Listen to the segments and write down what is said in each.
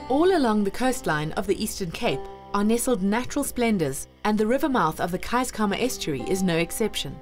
All along the coastline of the Eastern Cape are nestled natural splendours, and the river mouth of the Keiskamma estuary is no exception.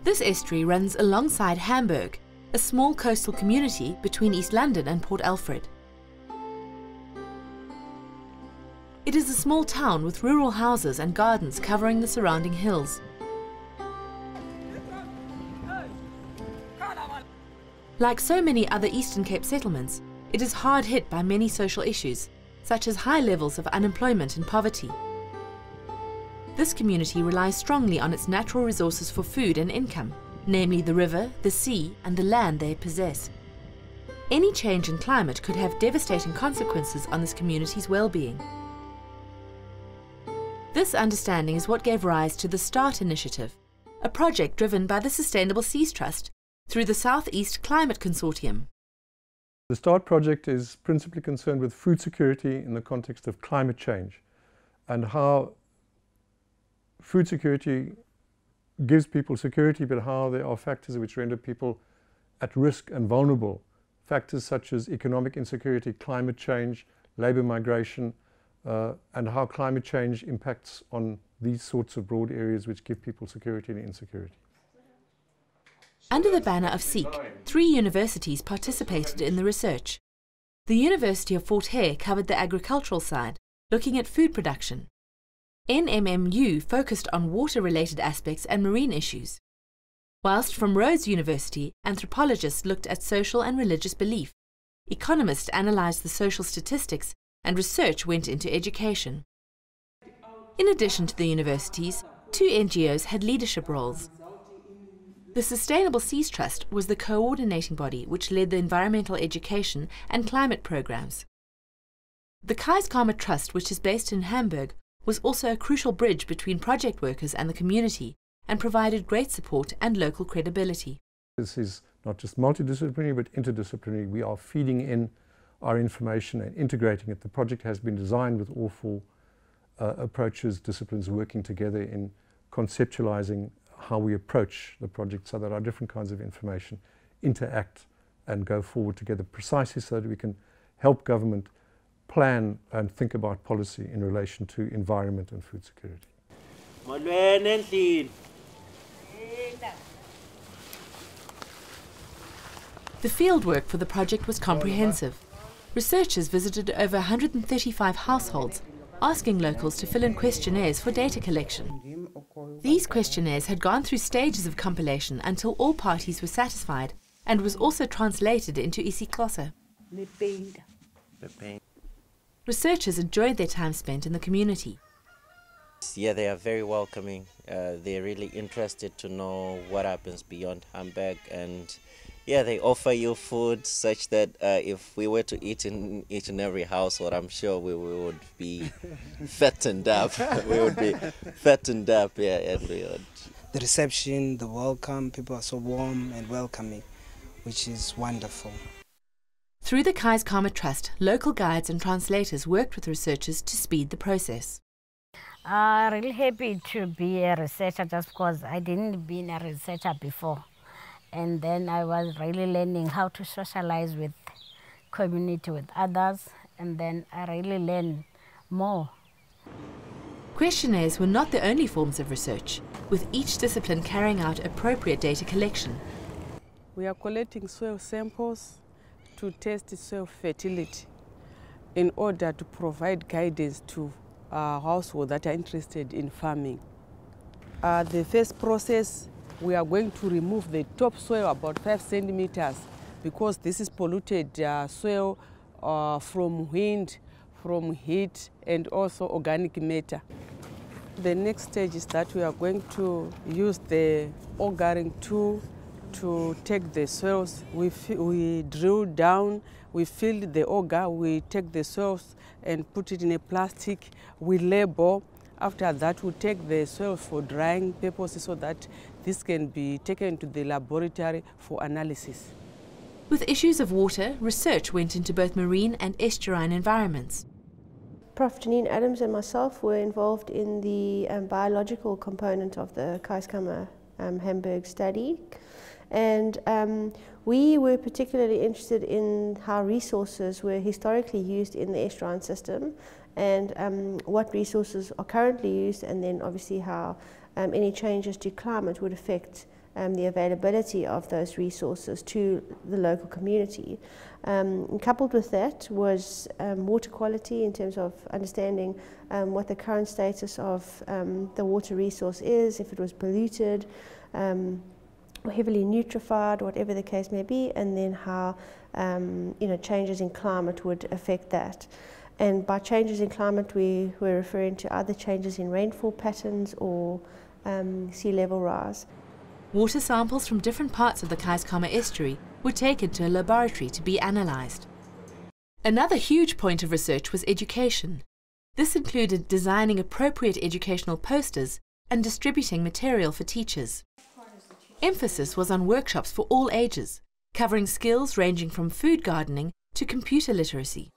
This estuary runs alongside Hamburg, a small coastal community between East London and Port Alfred. It is a small town with rural houses and gardens covering the surrounding hills. Like so many other Eastern Cape settlements, it is hard hit by many social issues, such as high levels of unemployment and poverty. This community relies strongly on its natural resources for food and income, namely the river, the sea, and the land they possess. Any change in climate could have devastating consequences on this community's well-being. This understanding is what gave rise to the START initiative, a project driven by the Sustainable Seas Trust through the South East Climate Consortium. The START project is principally concerned with food security in the context of climate change and how food security gives people security, but how there are factors which render people at risk and vulnerable. Factors such as economic insecurity, climate change, labour migration, and how climate change impacts on these sorts of broad areas which give people security and insecurity. Under the banner of SEEK, 3 universities participated in the research. The University of Fort Hare covered the agricultural side, looking at food production. NMMU focused on water-related aspects and marine issues, whilst from Rhodes University, anthropologists looked at social and religious belief, economists analysed the social statistics, and research went into education. In addition to the universities, 2 NGOs had leadership roles. The Sustainable Seas Trust was the coordinating body which led the environmental education and climate programs. The Keiskamma Trust, which is based in Hamburg, was also a crucial bridge between project workers and the community and provided great support and local credibility. This is not just multidisciplinary but interdisciplinary. We are feeding in our information and integrating it. The project has been designed with all 4 approaches, disciplines working together in conceptualizing how we approach the project so that our different kinds of information interact and go forward together precisely so that we can help government plan and think about policy in relation to environment and food security. The fieldwork for the project was comprehensive. Researchers visited over 135 households, asking locals to fill in questionnaires for data collection. These questionnaires had gone through stages of compilation until all parties were satisfied and was also translated into isiXhosa. Researchers enjoyed their time spent in the community. Yeah, they are very welcoming. They're really interested to know what happens beyond Hamburg, and yeah, they offer you food such that if we were to eat in each and every household, I'm sure we would be fattened up. We would be fattened up, yeah, and we would. The reception, the welcome, people are so warm and welcoming, which is wonderful. Through the Keiskamma Trust, local guides and translators worked with researchers to speed the process. I'm really happy to be a researcher just because I didn't be a researcher before. And then I was really learning how to socialize with community, with others, and then I really learned more. Questionnaires were not the only forms of research, with each discipline carrying out appropriate data collection. We are collecting soil samples to test soil fertility in order to provide guidance to households that are interested in farming. The first process, we are going to remove the topsoil about 5 centimeters because this is polluted soil from wind, from heat, and also organic matter. The next stage is that we are going to use the augering tool to take the soils. We drill down, we fill the auger, we take the soils and put it in a plastic, we label. After that, we take the soil for drying purposes so that this can be taken to the laboratory for analysis. With issues of water, research went into both marine and estuarine environments. Prof. Janine Adams and myself were involved in the biological component of the Keiskamma Hamburg study. And we were particularly interested in how resources were historically used in the estuarine system, and what resources are currently used, and then obviously how any changes to climate would affect the availability of those resources to the local community. And coupled with that was water quality, in terms of understanding what the current status of the water resource is, if it was polluted, or heavily nutrified, whatever the case may be, and then how changes in climate would affect that. And by changes in climate, we were referring to either changes in rainfall patterns or sea level rise. Water samples from different parts of the Keiskamma estuary were taken to a laboratory to be analysed. Another huge point of research was education. This included designing appropriate educational posters and distributing material for teachers. Emphasis was on workshops for all ages, covering skills ranging from food gardening to computer literacy.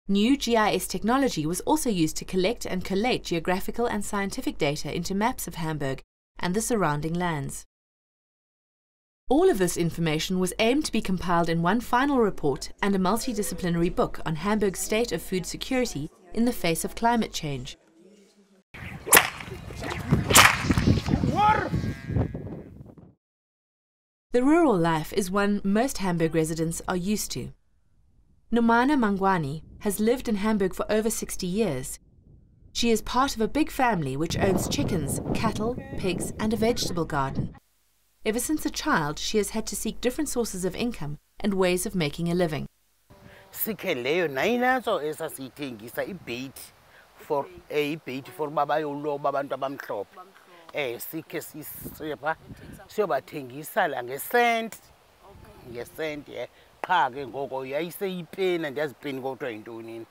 New GIS technology was also used to collect and collate geographical and scientific data into maps of Hamburg and the surrounding lands. All of this information was aimed to be compiled in one final report and a multidisciplinary book on Hamburg's state of food security in the face of climate change. The rural life is one most Hamburg residents are used to. Nomana Mangwani has lived in Hamburg for over 60 years. She is part of a big family which owns chickens, cattle, pigs and a vegetable garden. Ever since a child, she has had to seek different sources of income and ways of making a living. For babantu abamhlophe sikhe siyobathengisa la ngesenti qha ke ngoko yayiseyipeni andiyazipeni kodwa yintoni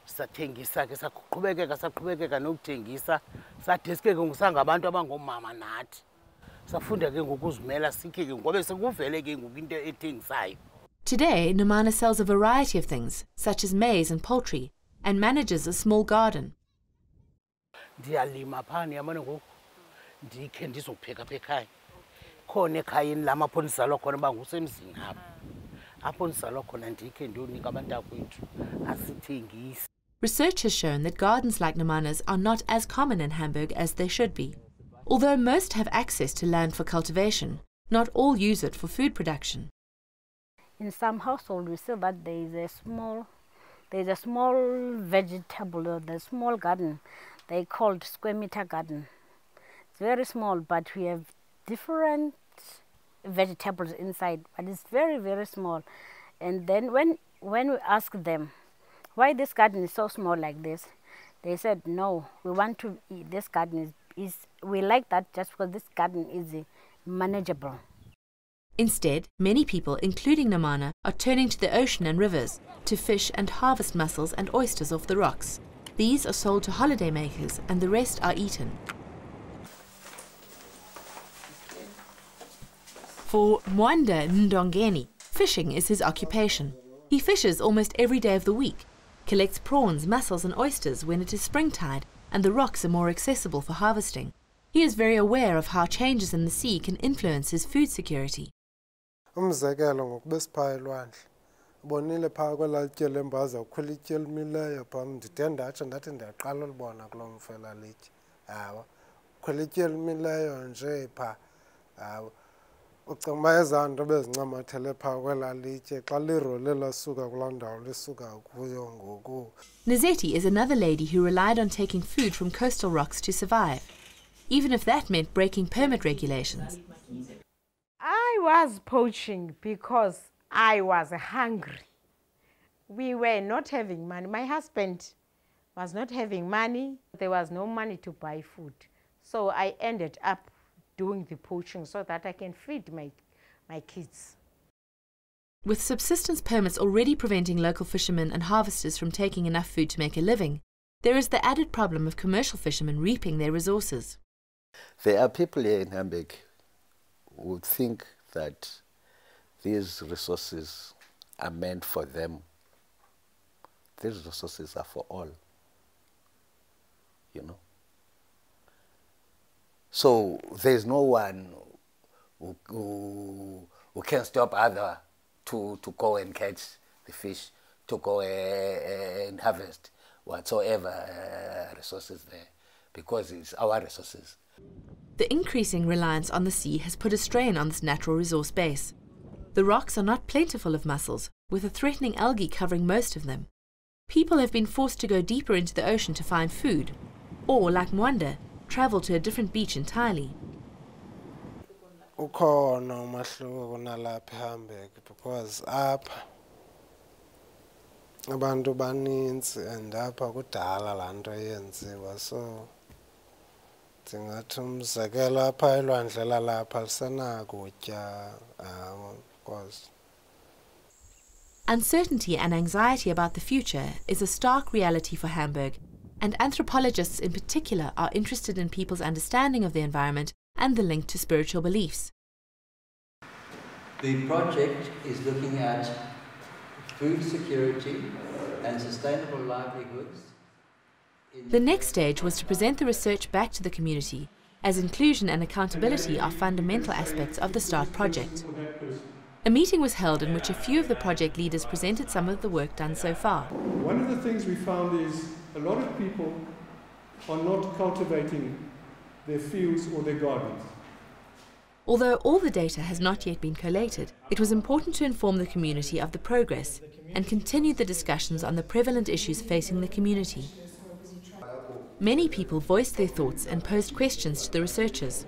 sathengisa ke saqhubekeka nokuthengisa sadeske ke ngokusangabantu abangomama nathi safunda ke ngokuzimela sikhe ke ngobe sekuvele ke ngoku into ethengisayo. Today, Nomana sells a variety of things, such as maize and poultry, and manages a small garden. Ndiyalima phana yabona ngoku ndikhe ndizopheka ekhaya khona ekhayeni lama apho ndizalwa khona uba ngusemzini apho ndizalwa khona ndikhe ndiyonika abantakwethu asithengisi. Research has shown that gardens like Nomana's are not as common in Hamburg as they should be. Although most have access to land for cultivation, not all use it for food production. In some households, we see that there is a small vegetable, or the small garden. They called square meter garden. It's very small, but we have different vegetables inside, but it's very, very small. And then when we ask them why this garden is so small like this, they said, no, we want to eat this garden we like that just because this garden is manageable. Instead, many people, including Nomana, are turning to the ocean and rivers to fish and harvest mussels and oysters off the rocks. These are sold to holidaymakers and the rest are eaten. For Mwanda Ndongeni, fishing is his occupation. He fishes almost every day of the week, collects prawns, mussels and oysters when it is springtide and the rocks are more accessible for harvesting. He is very aware of how changes in the sea can influence his food security. Umzekelo ngokubesipha elwandle bonile phaa kwelaa tyeli embaza ukhwela ityeli mileyo phaa ndide ndatsho ndathi ndiyaqala ulibona kuloo mfela litye hawa ukhwela ityeli mileyo nje phaa hawa ucinga uba ezaa nto bezincamathele phaa kwelaa litye xa lirole lasuka kulaa ndawo lisuka kuyo ngoku. Nazeti is another lady who relied on taking food from coastal rocks to survive, even if that meant breaking permit regulations. I was poaching because I was hungry. We were not having money. My husband was not having money. There was no money to buy food. So I ended up doing the poaching so that I can feed my kids. With subsistence permits already preventing local fishermen and harvesters from taking enough food to make a living, there is the added problem of commercial fishermen reaping their resources. There are people here in Hamburg who think that these resources are meant for them. These resources are for all, you know. So there's no one who can stop other to go and catch the fish, to go and harvest whatsoever resources there, because it's our resources. The increasing reliance on the sea has put a strain on this natural resource base. The rocks are not plentiful of mussels, with a threatening algae covering most of them. People have been forced to go deeper into the ocean to find food, or, like Mwanda, travel to a different beach entirely. Ukhona umahluko kunalapha eHamburg, because apha abantu baninzi and apha kudala laa nto yenziwa, so ndingathi umzekelo apha elwandle lalapha lisenakutya because Uncertainty and anxiety about the future is a stark reality for Hamburg, and anthropologists in particular are interested in people's understanding of the environment and the link to spiritual beliefs. The project is looking at food security and sustainable livelihoods. The next stage was to present the research back to the community, as inclusion and accountability are fundamental aspects of the START project. A meeting was held in which a few of the project leaders presented some of the work done so far. One of the things we found is a lot of people are not cultivating their fields or their gardens. Although all the data has not yet been collated, it was important to inform the community of the progress and continue the discussions on the prevalent issues facing the community. Many people voiced their thoughts and posed questions to the researchers.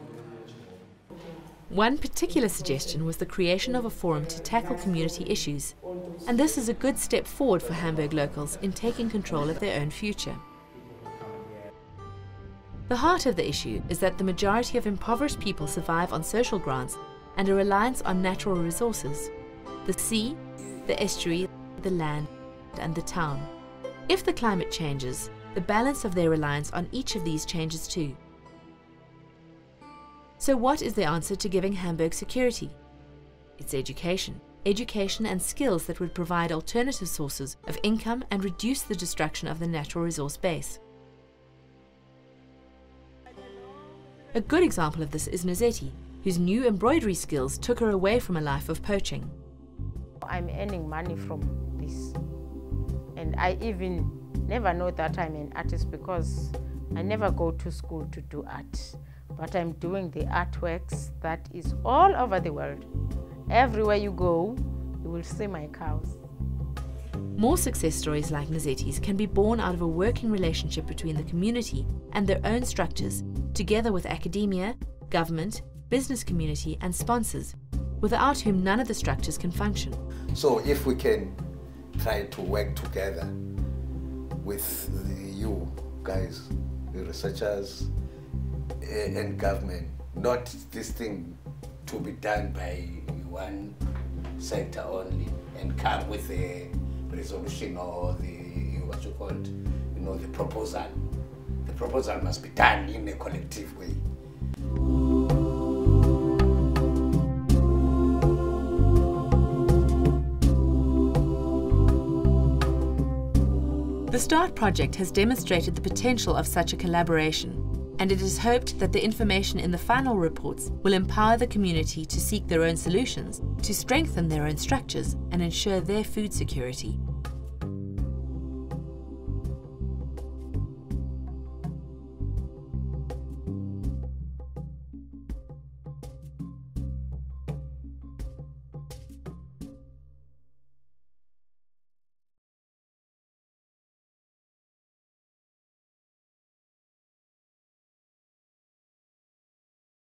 One particular suggestion was the creation of a forum to tackle community issues, and this is a good step forward for Hamburg locals in taking control of their own future. The heart of the issue is that the majority of impoverished people survive on social grants and a reliance on natural resources: the sea, the estuary, the land, and the town. If the climate changes, the balance of their reliance on each of these changes too. So what is the answer to giving Hamburg security? It's education. Education and skills that would provide alternative sources of income and reduce the destruction of the natural resource base. A good example of this is Nozetti, whose new embroidery skills took her away from a life of poaching. I'm earning money from this, and I even never know that I'm an artist because I never go to school to do art, but I'm doing the artworks that is all over the world. Everywhere you go, you will see my cows. More success stories like Nozetti's can be born out of a working relationship between the community and their own structures, together with academia, government, business community and sponsors, without whom none of the structures can function. So if we can try to work together with you guys, the researchers and government, not this thing to be done by one sector only and come with a resolution or the, what you call it, you know, the proposal. The proposal must be done in a collective way. The START project has demonstrated the potential of such a collaboration, and it is hoped that the information in the final reports will empower the community to seek their own solutions, to strengthen their own structures and ensure their food security.